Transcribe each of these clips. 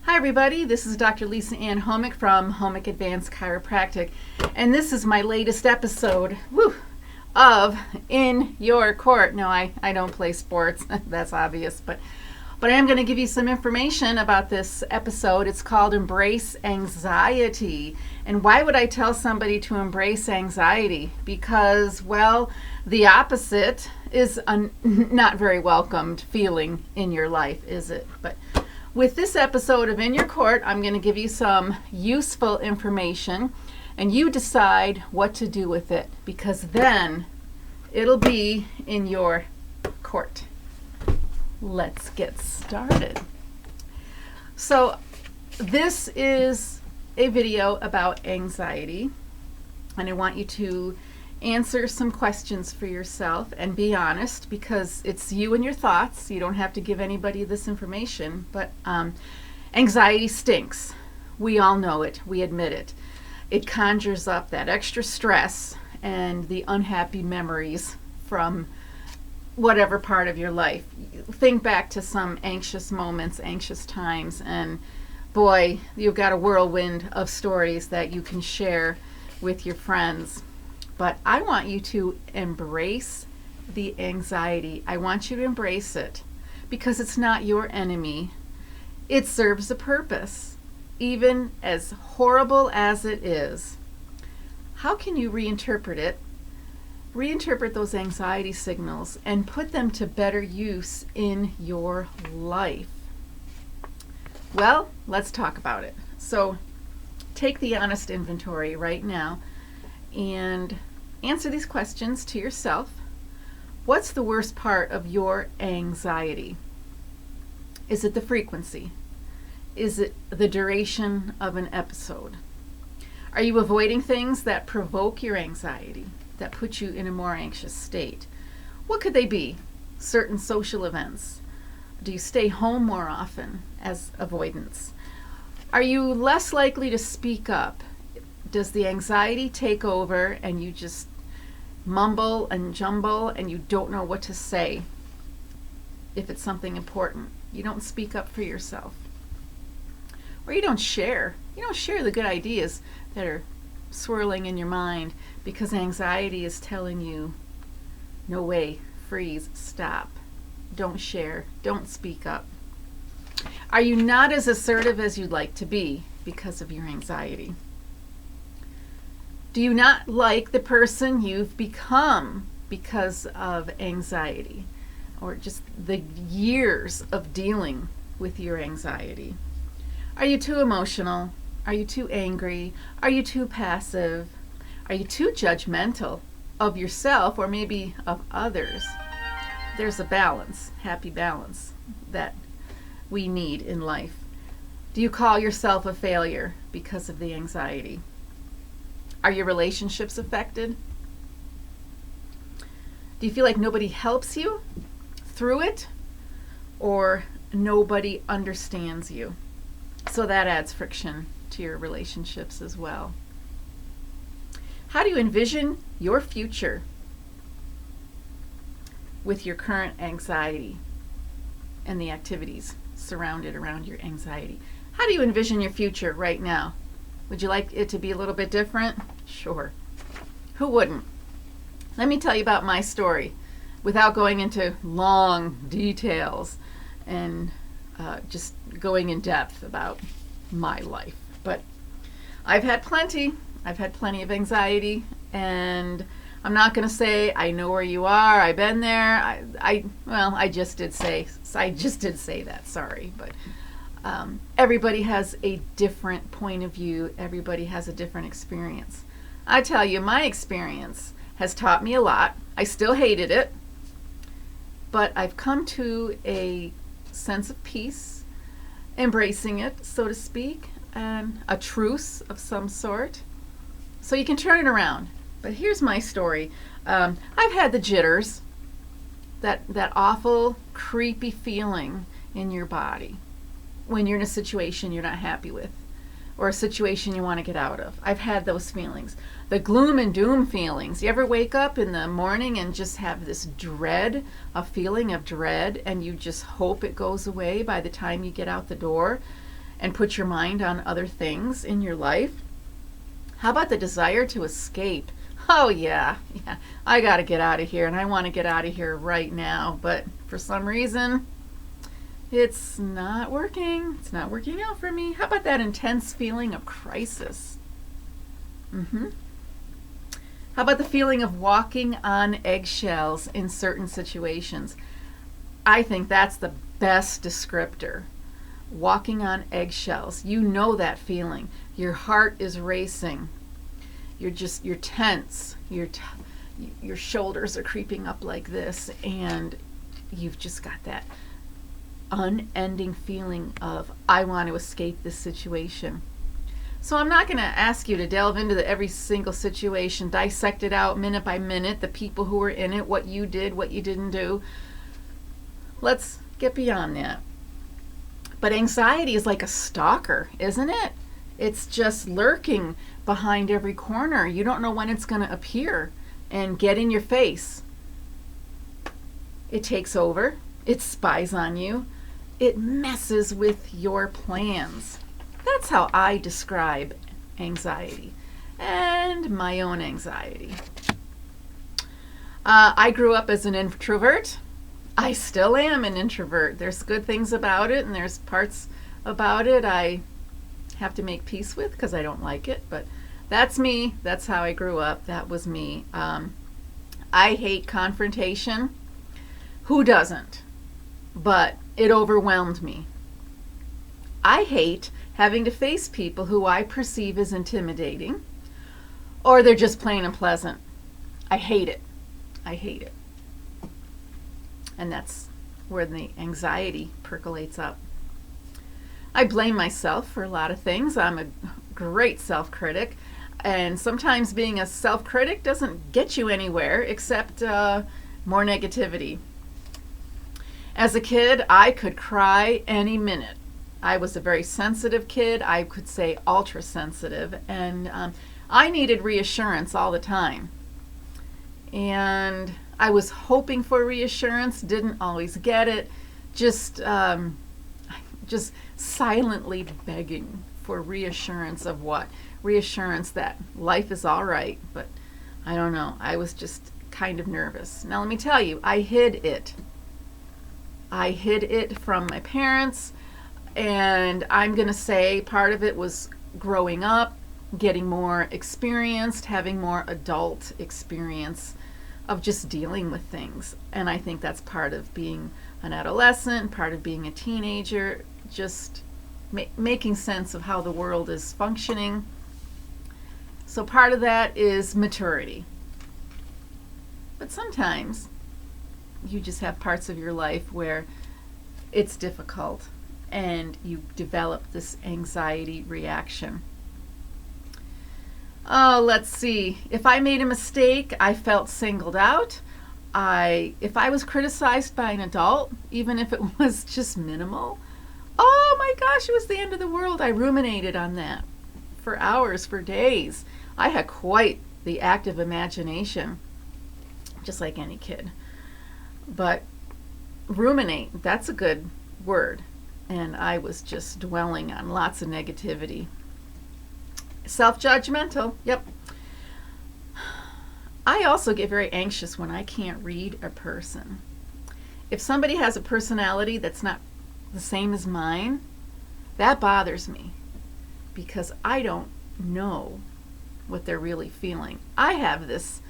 Hi everybody, this is Dr. Lisa Ann Homick from Homick Advanced Chiropractic, and this is my latest episode of In Your Court. No, I don't play sports, that's obvious, but I am going to give you some information about this episode. It's called Embrace Anxiety. And why would I tell somebody to embrace anxiety? Because, well, the opposite is a not very welcomed feeling in your life, is it? But with this episode of In Your Court, I'm going to give you some useful information, and you decide what to do with it, because then it'll be in your court. Let's get started. So this is a video about anxiety, and I want you to answer some questions for yourself and be honest, because it's you and your thoughts. You don't have to give anybody this information, but anxiety stinks. We all know it. We admit it. It conjures up that extra stress and the unhappy memories from whatever part of your life. Think back to some anxious moments, anxious times, and boy, you've got a whirlwind of stories that you can share with your friends. But I want you to embrace the anxiety. I want you to embrace it because it's not your enemy. It serves a purpose, even as horrible as it is. How can you reinterpret it? Reinterpret those anxiety signals and put them to better use in your life. Well, let's talk about it. So take the honest inventory right now and answer these questions to yourself. What's the worst part of your anxiety? Is it the frequency? Is it the duration of an episode? Are you avoiding things that provoke your anxiety, that put you in a more anxious state? What could they be? Certain social events? Do you stay home more often as avoidance? Are you less likely to speak up? Does the anxiety take over and you just mumble and jumble and you don't know what to say? If it's something important, you don't speak up for yourself. Or you don't share. You don't share the good ideas that are swirling in your mind because anxiety is telling you, no way, freeze, stop. Don't share. Don't speak up. Are you not as assertive as you'd like to be because of your anxiety? Do you not like the person you've become because of anxiety, or just the years of dealing with your anxiety? Are you too emotional? Are you too angry? Are you too passive? Are you too judgmental of yourself or maybe of others? There's a balance, happy balance, that we need in life. Do you call yourself a failure because of the anxiety? Are your relationships affected? Do you feel like nobody helps you through it, or nobody understands you? So that adds friction to your relationships as well. How do you envision your future with your current anxiety and the activities surrounded around your anxiety? How do you envision your future right now? Would you like it to be a little bit different? Sure. Who wouldn't? Let me tell you about my story without going into long details and just going in depth about my life. But I've had plenty of anxiety, and I'm not going to say I know where you are. I've been there. I just did say that. Sorry, but everybody has a different point of view. Everybody has a different experience. I tell you, my experience has taught me a lot. I still hated it, but I've come to a sense of peace, embracing it, so to speak, and a truce of some sort. So you can turn it around. But here's my story. I've had the jitters, that awful, creepy feeling in your body when you're in a situation you're not happy with, or a situation you want to get out of. I've had those feelings. The gloom and doom feelings. You ever wake up in the morning and just have this dread, a feeling of dread, and you just hope it goes away by the time you get out the door? and put your mind on other things in your life? How about the desire to escape? Oh yeah, I got to get out of here, and I want to get out of here right now, but for some reason it's not working. It's not working out for me. How about that intense feeling of crisis? How about the feeling of walking on eggshells in certain situations? I think that's the best descriptor. Walking on eggshells. You know that feeling. Your heart is racing. You're tense. Your shoulders are creeping up like this, and you've just got that unending feeling of, I want to escape this situation. So I'm not going to ask you to delve into every single situation, dissect it out minute by minute, the people who were in it, what you did, what you didn't do. Let's get beyond that. But anxiety is like a stalker, isn't it? It's just lurking behind every corner. You don't know when it's going to appear and get in your face. It takes over. It spies on you. It messes with your plans. That's how I describe anxiety and my own anxiety. I grew up as an introvert. I still am an introvert. There's good things about it, and there's parts about it I have to make peace with because I don't like it. But that's me. That's how I grew up. That was me. I hate confrontation. Who doesn't? But it overwhelmed me. I hate having to face people who I perceive as intimidating, or they're just plain unpleasant. I hate it. I hate it. And that's where the anxiety percolates up. I blame myself for a lot of things. I'm a great self-critic, and sometimes being a self-critic doesn't get you anywhere except more negativity. As a kid, I could cry any minute. I was a very sensitive kid. I could say ultra sensitive, and I needed reassurance all the time. And I was hoping for reassurance, didn't always get it, just silently begging for reassurance of what? Reassurance that life is all right, but I don't know. I was just kind of nervous. Now let me tell you, I hid it. I hid it from my parents, and I'm going to say part of it was growing up, getting more experienced, having more adult experience of just dealing with things. And I think that's part of being an adolescent, part of being a teenager, just making sense of how the world is functioning. So part of that is maturity. But sometimes you just have parts of your life where it's difficult and you develop this anxiety reaction. Oh, let's see. If I made a mistake, I felt singled out. If I was criticized by an adult, even if it was just minimal, oh my gosh, it was the end of the world. I ruminated on that for hours, for days. I had quite the active imagination, just like any kid. But ruminate, that's a good word. And I was just dwelling on lots of negativity. Self-judgmental, yep. I also get very anxious when I can't read a person. If somebody has a personality that's not the same as mine, that bothers me because I don't know what they're really feeling. I have this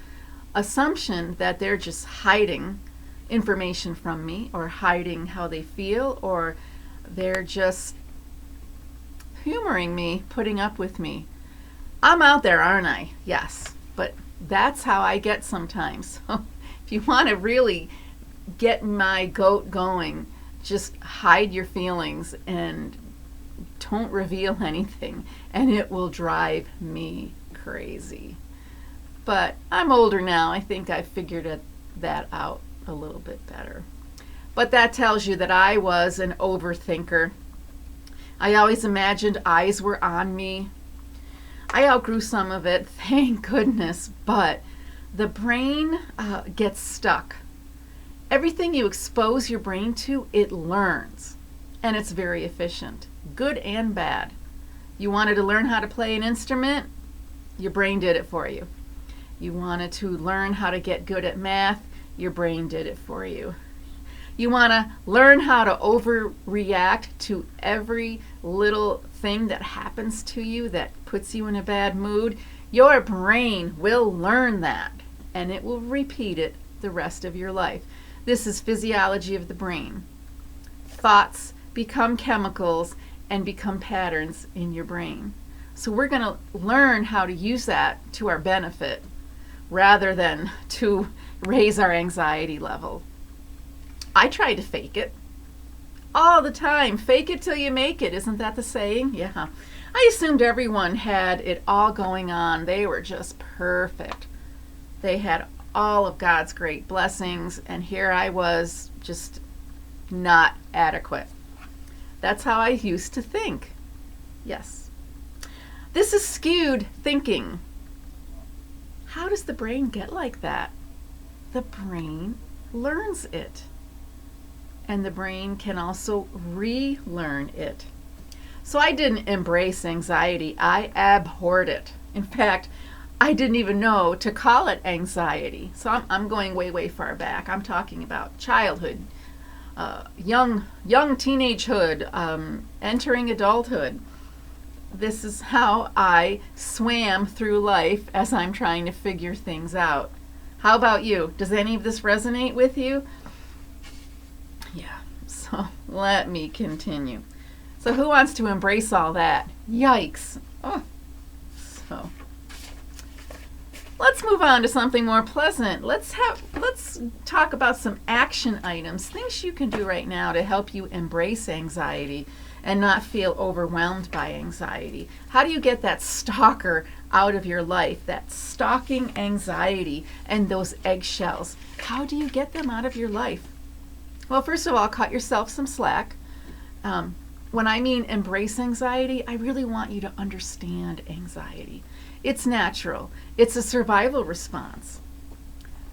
assumption that they're just hiding information from me, or hiding how they feel, or they're just humoring me, putting up with me. I'm out there, aren't I? Yes, but that's how I get sometimes. If you want to really get my goat going, just hide your feelings and don't reveal anything, and it will drive me crazy. But I'm older now. I think I figured that out a little bit better. But that tells you that I was an overthinker. I always imagined eyes were on me. I outgrew some of it, thank goodness, but the brain gets stuck. Everything you expose your brain to, it learns. and it's very efficient, good and bad. You wanted to learn how to play an instrument, your brain did it for you. You wanted to learn how to get good at math, your brain did it for you. You want to learn how to overreact to every little thing that happens to you that puts you in a bad mood, your brain will learn that, and it will repeat it the rest of your life. This is physiology of the brain. Thoughts become chemicals and become patterns in your brain. So we're going to learn how to use that to our benefit rather than to raise our anxiety level. I tried to fake it all the time. Fake it till you make it. Isn't that the saying? Yeah. I assumed everyone had it all going on. They were just perfect. They had all of God's great blessings, and here I was just not adequate. That's how I used to think. Yes. This is skewed thinking. How does the brain get like that? The brain learns it. And the brain can also relearn it. So I didn't embrace anxiety. I abhorred it. In fact, I didn't even know to call it anxiety. So I'm going way, way far back. I'm talking about childhood, young teenagehood, entering adulthood. This is how I swam through life as I'm trying to figure things out. How about you? Does any of this resonate with you? Yeah, so let me continue. So who wants to embrace all that? Yikes. Oh, so let's move on to something more pleasant. Let's talk about some action items, things you can do right now to help you embrace anxiety and not feel overwhelmed by anxiety. How do you get that stalker out of your life, that stalking anxiety and those eggshells? How do you get them out of your life? Well, first of all, cut yourself some slack. When I mean embrace anxiety, I really want you to understand anxiety. It's natural. It's a survival response.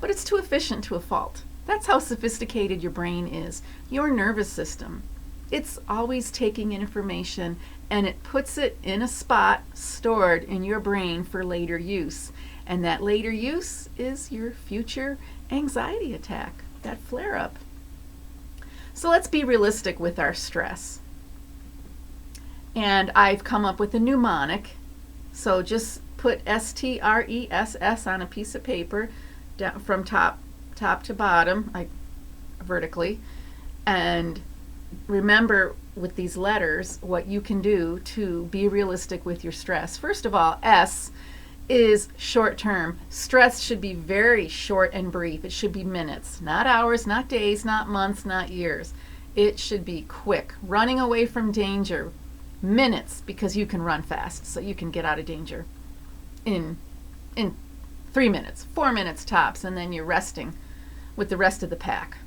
But it's too efficient to a fault. That's how sophisticated your brain is. Your nervous system. It's always taking information and it puts it in a spot stored in your brain for later use. And that later use is your future anxiety attack, that flare-up. So let's be realistic with our stress. And I've come up with a mnemonic. So just put STRESS on a piece of paper down from top to bottom, vertically. And remember with these letters what you can do to be realistic with your stress. First of all, S is short term. Stress should be very short and brief. It should be minutes, not hours, not days, not months, not years. It should be quick. Running away from danger, minutes, because you can run fast, so you can get out of danger in 3 minutes, 4 minutes tops, and then you're resting with the rest of the pack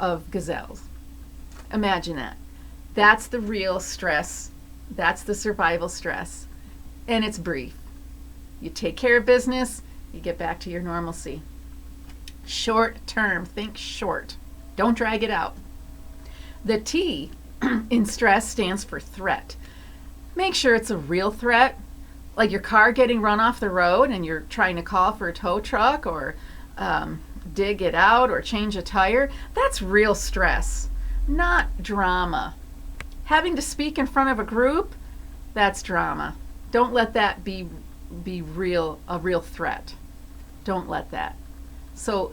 of gazelles. Imagine that. That's the real stress. That's the survival stress. And it's brief. You take care of business, you get back to your normalcy. Short term, think short. Don't drag it out. The T in stress stands for threat. Make sure it's a real threat, like your car getting run off the road and you're trying to call for a tow truck or dig it out or change a tire. That's real stress, not drama. Having to speak in front of a group, that's drama. Don't let that be a real threat. Don't let that. So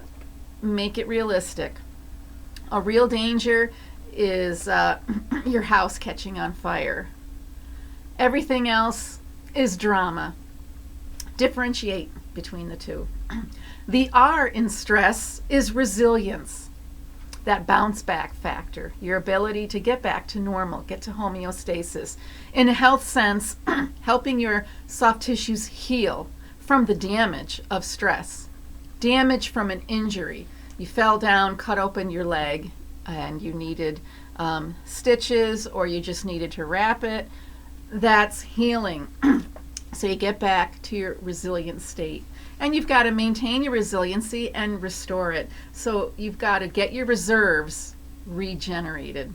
make it realistic. A real danger is your house catching on fire. Everything else is drama. Differentiate between the two. The R in stress is resilience. That bounce back factor, your ability to get back to normal, get to homeostasis. In a health sense, helping your soft tissues heal from the damage of stress. Damage from an injury. You fell down, cut open your leg, and you needed stitches, or you just needed to wrap it. That's healing. So you get back to your resilient state. And you've got to maintain your resiliency and restore it. So you've got to get your reserves regenerated.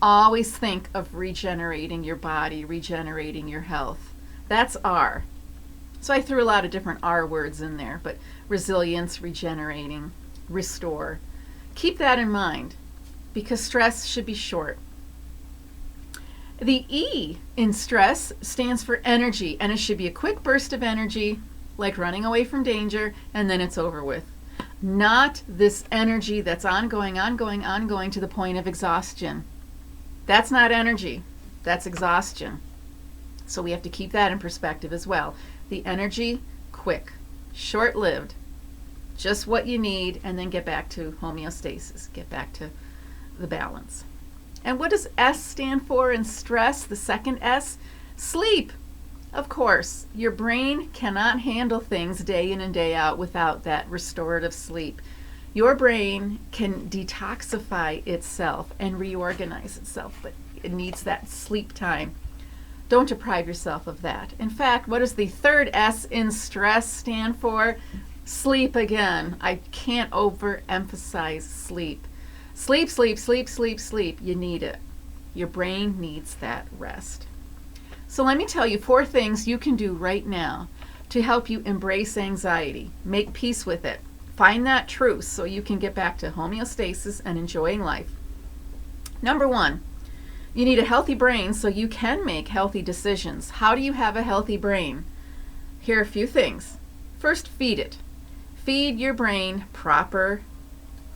Always think of regenerating your body, regenerating your health. That's R. So I threw a lot of different R words in there, but resilience, regenerating, restore. Keep that in mind because stress should be short. The E in stress stands for energy, and it should be a quick burst of energy, like running away from danger, and then it's over with. Not this energy that's ongoing to the point of exhaustion. That's not energy. That's exhaustion. So we have to keep that in perspective as well. The energy, quick, short-lived, just what you need, and then get back to homeostasis, get back to the balance. And what does S stand for in stress? The second S? Sleep. Of course, your brain cannot handle things day in and day out without that restorative sleep. Your brain can detoxify itself and reorganize itself, but it needs that sleep time. Don't deprive yourself of that. In fact, what does the third S in stress stand for? Sleep again. I can't overemphasize sleep. Sleep, sleep, sleep, sleep, sleep. You need it. Your brain needs that rest. So let me tell you 4 things you can do right now to help you embrace anxiety, make peace with it, find that truth so you can get back to homeostasis and enjoying life. Number 1, you need a healthy brain so you can make healthy decisions. How do you have a healthy brain? Here are a few things. First, feed it. Feed your brain proper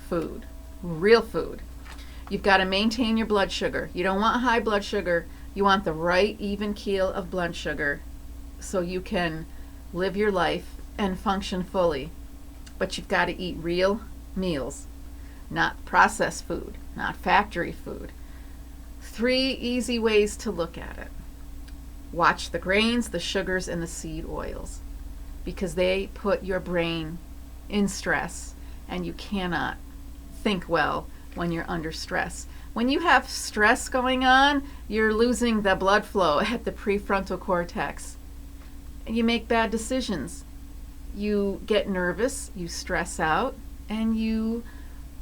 food. Real food. You've got to maintain your blood sugar. You don't want high blood sugar. You want the right even keel of blood sugar so you can live your life and function fully. But you've got to eat real meals, not processed food, not factory food. 3 easy ways to look at it. Watch the grains, the sugars, and the seed oils because they put your brain in stress and you cannot think well when you're under stress. When you have stress going on, you're losing the blood flow at the prefrontal cortex. You make bad decisions. You get nervous, you stress out, and you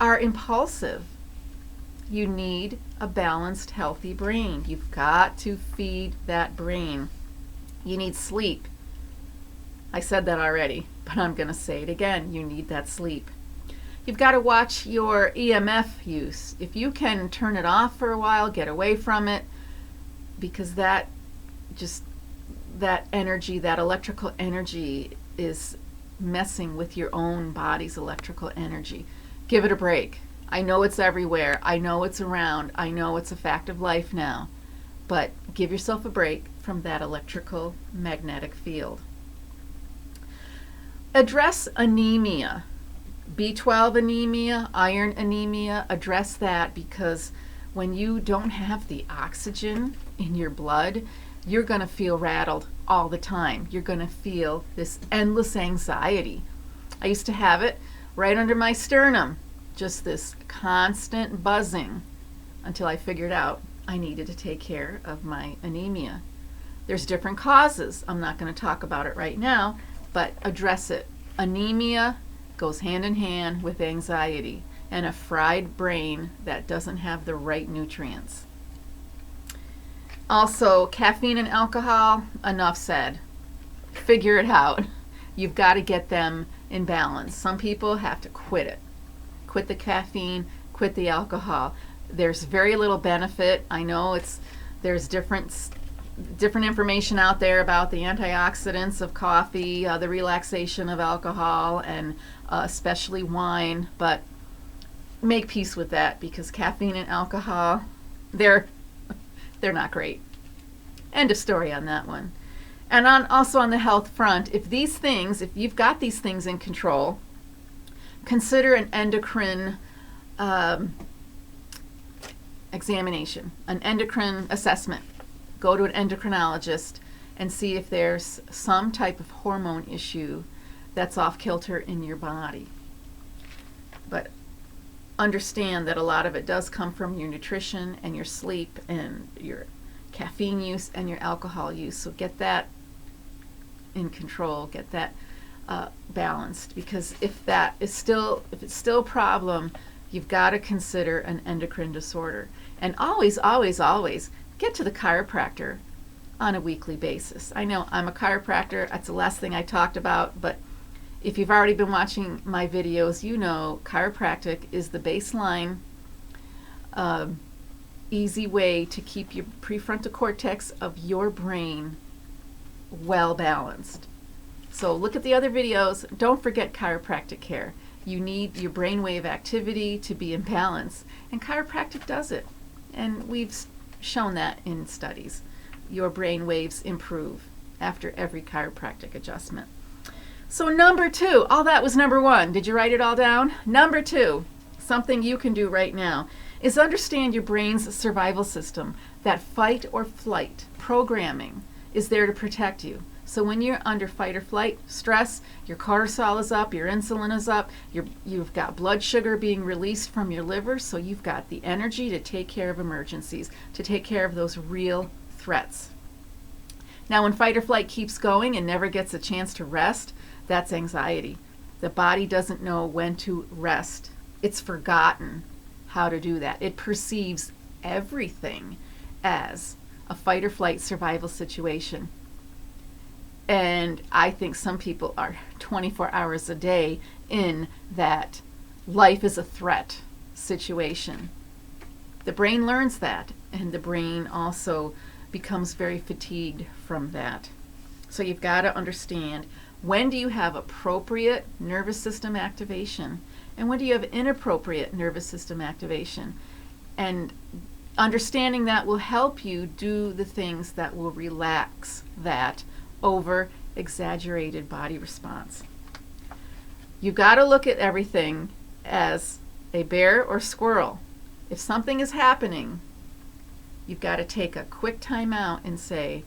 are impulsive. You need a balanced, healthy brain. You've got to feed that brain. You need sleep. I said that already, but I'm going to say it again. You need that sleep. You've got to watch your EMF use. If you can turn it off for a while, get away from it, because that energy, that electrical energy is messing with your own body's electrical energy. Give it a break. I know it's everywhere. I know it's around. I know it's a fact of life now. But give yourself a break from that electrical magnetic field. Address anemia. B12 anemia, iron anemia, address that because when you don't have the oxygen in your blood, you're going to feel rattled all the time. You're going to feel this endless anxiety. I used to have it right under my sternum, just this constant buzzing until I figured out I needed to take care of my anemia. There's different causes. I'm not going to talk about it right now, but address it. Anemia goes hand in hand with anxiety and a fried brain that doesn't have the right nutrients. Also, caffeine and alcohol, enough said. Figure it out. You've got to get them in balance. Some people have to quit it. Quit the caffeine, quit the alcohol. There's very little benefit. I know there's different information out there about the antioxidants of coffee, the relaxation of alcohol, and especially wine, but make peace with that because caffeine and alcohol, they're not great. End of story on that one. And also on the health front, if you've got these things in control, consider an endocrine examination, an endocrine assessment. Go to an endocrinologist and see if there's some type of hormone issue that's off kilter in your body. But understand that a lot of it does come from your nutrition and your sleep and your caffeine use and your alcohol use. So get that in control, get that balanced, because if it's still a problem, you've got to consider an endocrine disorder. And always, always, always get to the chiropractor on a weekly basis. I know I'm a chiropractor. That's the last thing I talked about, but if you've already been watching my videos, you know chiropractic is the baseline easy way to keep your prefrontal cortex of your brain well balanced. So look at the other videos. Don't forget chiropractic care. You need your brainwave activity to be in balance, and chiropractic does it. And we've shown that in studies. Your brain waves improve after every chiropractic adjustment. So number 2, all that was number 1. Did you write it all down? Number 2, something you can do right now, is understand your brain's survival system. That fight or flight programming is there to protect you. So when you're under fight or flight stress, your cortisol is up, your insulin is up, you've got blood sugar being released from your liver, so you've got the energy to take care of emergencies, to take care of those real threats. Now when fight or flight keeps going and never gets a chance to rest, that's anxiety. The body doesn't know when to rest. It's forgotten how to do that. It perceives everything as a fight or flight survival situation. And I think some people are 24 hours a day in that life is a threat situation. The brain learns that, and the brain also becomes very fatigued from that. So you've got to understand, when do you have appropriate nervous system activation and when do you have inappropriate nervous system activation? And understanding that will help you do the things that will relax that over exaggerated body response. You've got to look at everything as a bear or squirrel. If something is happening, you've got to take a quick time out and say,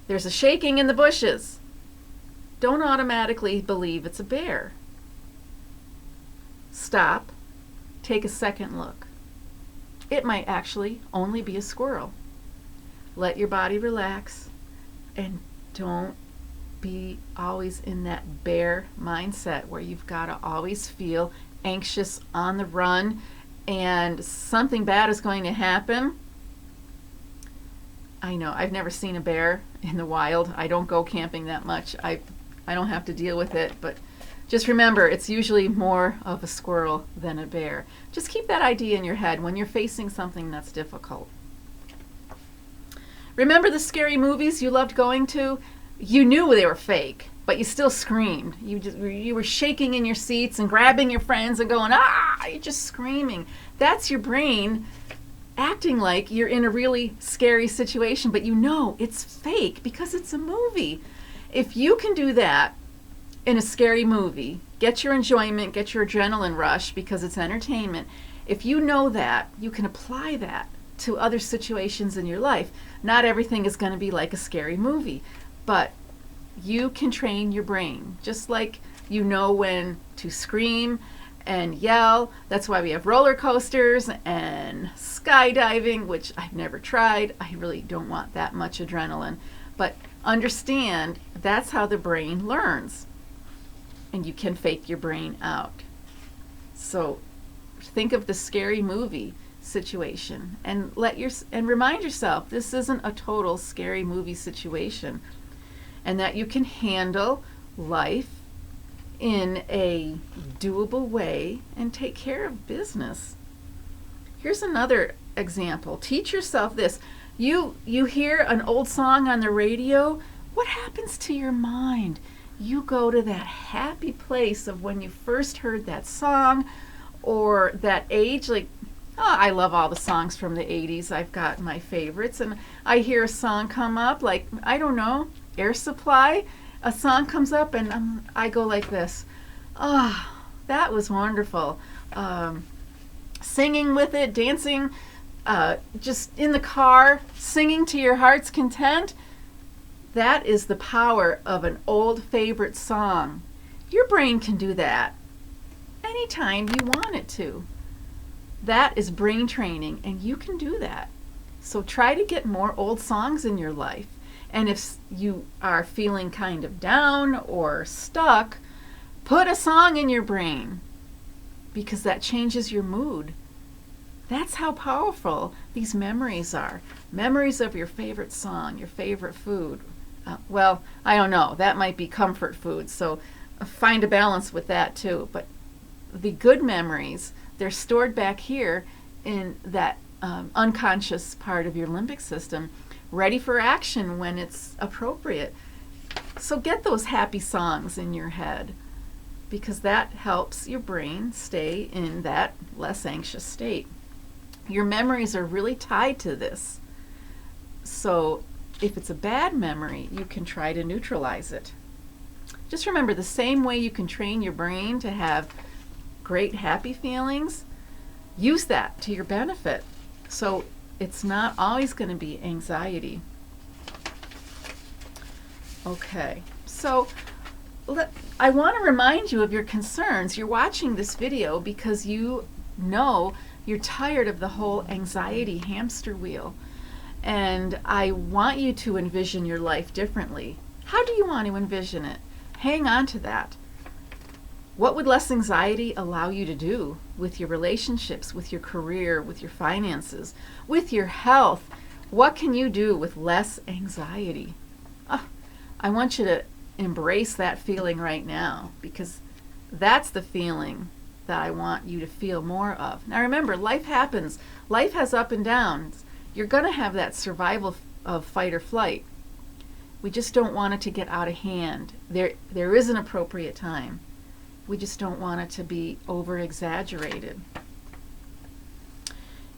there's a shaking in the bushes. Don't automatically believe it's a bear. Stop, take a second look. It might actually only be a squirrel. Let your body relax and don't be always in that bear mindset where you've got to always feel anxious, on the run, and something bad is going to happen. I know, I've never seen a bear in the wild. I don't go camping that much. I don't have to deal with it, but just remember, it's usually more of a squirrel than a bear. Just keep that idea in your head when you're facing something that's difficult. Remember the scary movies you loved going to? You knew they were fake, but you still screamed. You were shaking in your seats and grabbing your friends and going, ah, you're just screaming. That's your brain acting like you're in a really scary situation, but you know it's fake because it's a movie. If you can do that in a scary movie, get your enjoyment, get your adrenaline rush because it's entertainment. If you know that, you can apply that to other situations in your life. Not everything is going to be like a scary movie, but you can train your brain just like you know when to scream and yell. That's why we have roller coasters and skydiving, which I've never tried. I really don't want that much adrenaline, but understand that's how the brain learns. And you can fake your brain out. So think of the scary movie situation and remind yourself this isn't a total scary movie situation, and that you can handle life in a doable way and take care of business. Here's another example. Teach yourself this. You hear an old song on the radio, what happens to your mind? You go to that happy place of when you first heard that song, or that age, like, oh, I love all the songs from the 80s. I've got my favorites, and I hear a song come up, like, I don't know, Air Supply, a song comes up, and I go like this. Oh, that was wonderful. Singing with it, dancing, just in the car, singing to your heart's content. That is the power of an old favorite song. Your brain can do that anytime you want it to. That is brain training, and you can do that. So try to get more old songs in your life. And if you are feeling kind of down or stuck, put a song in your brain, because that changes your mood. That's how powerful these memories are. Memories of your favorite song, your favorite food. Well, I don't know. That might be comfort food, so find a balance with that too. But the good memories, they're stored back here in that unconscious part of your limbic system, ready for action when it's appropriate. So get those happy songs in your head, because that helps your brain stay in that less anxious state. Your memories are really tied to this. So if it's a bad memory, you can try to neutralize it. Just remember, the same way you can train your brain to have great happy feelings, use that to your benefit. So it's not always going to be anxiety. Okay, so I want to remind you of your concerns. You're watching this video because you know you're tired of the whole anxiety hamster wheel. And I want you to envision your life differently. How do you want to envision it? Hang on to that. What would less anxiety allow you to do with your relationships, with your career, with your finances, with your health? What can you do with less anxiety? I want you to embrace that feeling right now, because that's the feeling that I want you to feel more of. Now remember, life happens. Life has up and downs. You're going to have that survival of fight or flight. We just don't want it to get out of hand. There is an appropriate time. We just don't want it to be over-exaggerated.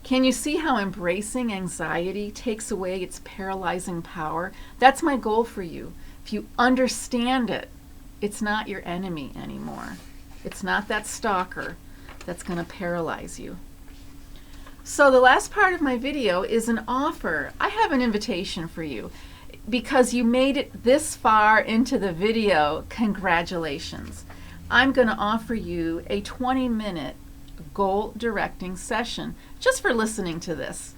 Can you see how embracing anxiety takes away its paralyzing power? That's my goal for you. If you understand it, it's not your enemy anymore. It's not that stalker that's going to paralyze you. So the last part of my video is an offer. I have an invitation for you. Because you made it this far into the video, congratulations. I'm going to offer you a 20-minute goal directing session just for listening to this.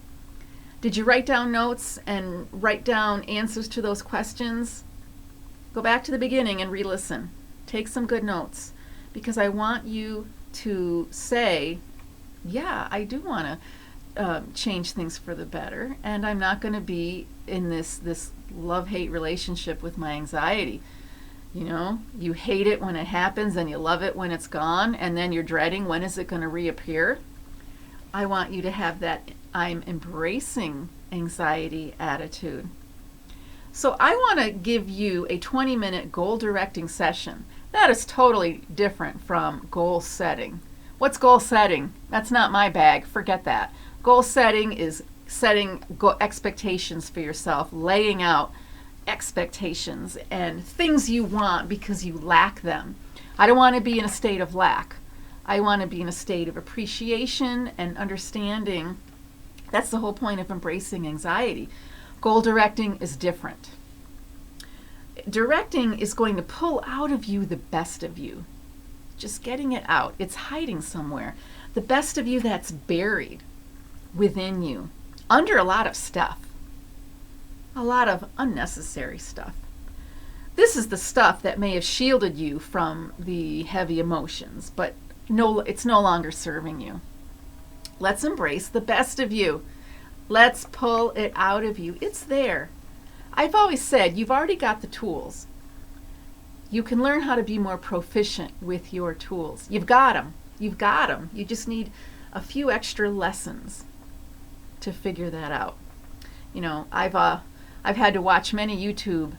Did you write down notes and write down answers to those questions? Go back to the beginning and re-listen. Take some good notes, because I want you to say, yeah, I do want to change things for the better, and I'm not going to be in this love-hate relationship with my anxiety. You know, you hate it when it happens and you love it when it's gone, and then you're dreading when is it going to reappear. I want you to have that I'm embracing anxiety attitude. So I want to give you a 20-minute goal directing session. That is totally different from goal setting. What's goal setting? That's not my bag. Forget that. Goal setting is setting expectations for yourself, laying out expectations and things you want because you lack them. I don't want to be in a state of lack. I want to be in a state of appreciation and understanding. That's the whole point of embracing anxiety. Goal directing is different. Directing is going to pull out of you the best of you. Just getting it out. It's hiding somewhere. The best of you that's buried within you, under a lot of stuff. A lot of unnecessary stuff. This is the stuff that may have shielded you from the heavy emotions, but it's no longer serving you. Let's embrace the best of you. Let's pull it out of you. It's there. I've always said you've already got the tools. You can learn how to be more proficient with your tools. You've got them. You've got them. You just need a few extra lessons to figure that out. You know, I've had to watch many YouTube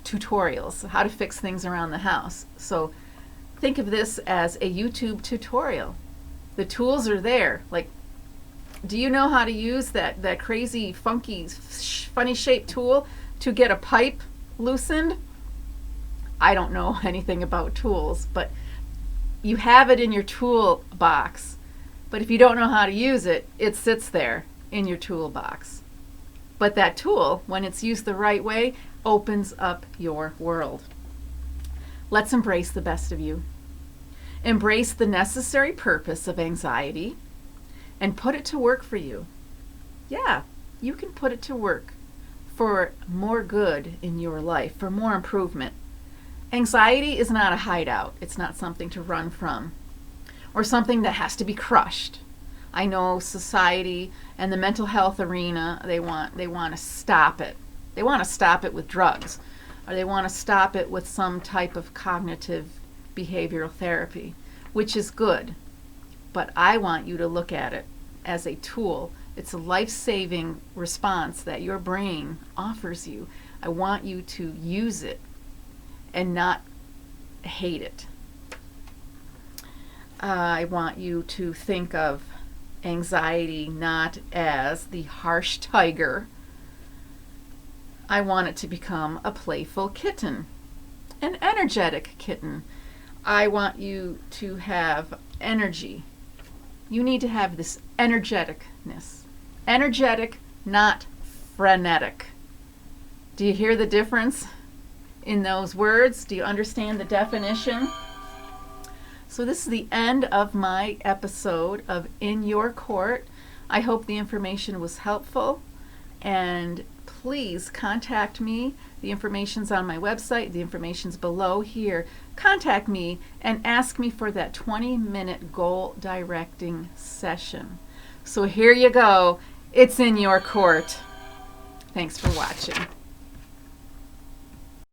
tutorials, how to fix things around the house. So think of this as a YouTube tutorial. The tools are there. Like, do you know how to use that crazy, funky, funny shaped tool to get a pipe loosened? I don't know anything about tools, but you have it in your toolbox. But if you don't know how to use it, it sits there in your toolbox. But that tool, when it's used the right way, opens up your world. Let's embrace the best of you. Embrace the necessary purpose of anxiety and put it to work for you. Yeah, you can put it to work for more good in your life, for more improvement. Anxiety is not a hideout. It's not something to run from or something that has to be crushed. I know society and the mental health arena, they want to stop it. They want to stop it with drugs, or they want to stop it with some type of cognitive behavioral therapy, which is good. But I want you to look at it as a tool. It's a life-saving response that your brain offers you. I want you to use it and not hate it. I want you to think of anxiety not as the harsh tiger. I want it to become a playful kitten, an energetic kitten. I want you to have energy. You need to have this energeticness. Energetic, not frenetic. Do you hear the difference in those words? Do you understand the definition? So this is the end of my episode of In Your Court. I hope the information was helpful, and please contact me. The information's on my website. The information's below here. Contact me and ask me for that 20-minute goal directing session. So here you go. It's In Your Court. Thanks for watching.